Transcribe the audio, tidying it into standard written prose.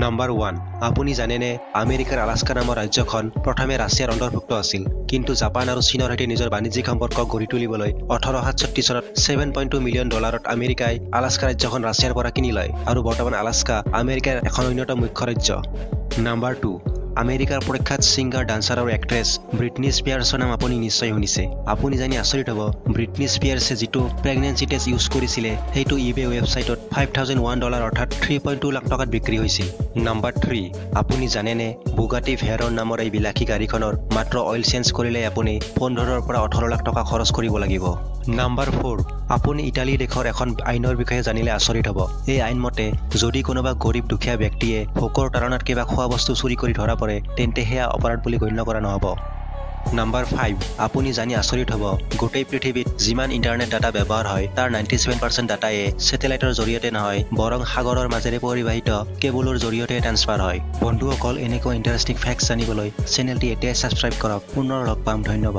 Number 1 আপুনি জানেনে আমেৰিকাৰ আলাস্কা নামৰ ৰাজ্যখন প্ৰথমে ৰাছিয়াৰ অন্তৰ্ভুক্ত আছিল কিন্তু জাপান আৰু চীনৰ সৈতে নিজৰ বাণিজ্যিক সম্পৰ্ক গঢ়ি তুলিবলৈ 1867 চনত $7.2 মিলিয়ন আমেৰিকাই আলাস্কা ৰাজ্যখন ৰাছিয়াৰ পৰা কিনি লয় আৰু বৰ্তমান আলাস্কা আমেৰিকাৰ এখন অন্যতম মুখ্য ৰাজ্য। নাম্বাৰ 2 আমেৰিকাৰ প্ৰখ্যাত ছিংগাৰ ডান্সাৰ আৰু এক্ট্ৰেছ ব্ৰিটনি স্পিয়াৰ্ছৰ নাম আপুনি নিশ্চয় শুনিছে। আপুনি জানি আচৰিত হ'ব ব্ৰিটনি স্পিয়াৰ্ছে যিটো প্ৰেগনেন্সি টেষ্ট ইউজ কৰিছিলে সেইটো ইবে ৱেবছাইটত $5,001 অৰ্থাৎ 3.2 লাখ টকাত বিক্ৰী হৈছিল। নাম্বাৰ 3 আপুনি জানেনে বুগাটি ভেৰন নামৰ এই বিলাসী গাড়ীখনৰ মাত্ৰ অইল চেঞ্জ কৰিলে আপুনি 15 পৰা 18 লাখ টকা খৰচ কৰিব লাগিব। নাম্বাৰ 4 আপুনি ইটালী দেশৰ এখন আইনৰ বিষয়ে জানিলে আচৰিত হ'ব। এই আইন মতে যদি কোনোবা গৰীব দুখীয়া ব্যক্তিয়ে ভোকৰ তাড়নাত কিবা খোৱা বস্তু চুৰি কৰি ধৰা পৰে তেন্তে সেয়া অপৰাধ বুলি গণ্য কৰা নহ'ব। নাম্বাৰ 5 আপুনি জানি আচৰিত হ'ব গোটেই পৃথিৱীত যিমান ইণ্টাৰনেট ডাটা ব্যৱহাৰ হয় তাৰ 97% ডাটায়ে ছেটেলাইটৰ জৰিয়তে নহয় বৰং সাগৰৰ মাজেৰে পৰিবাহিত কেবুলৰ জৰিয়তে ট্ৰান্সফাৰ হয়। বন্ধুসকল এনেকুৱা ইণ্টাৰেষ্টিং ফেক্টছ জানিবলৈ চেনেলটি এতিয়াই ছাবস্ক্ৰাইব কৰক। পুনৰ লগ পাম, ধন্যবাদ।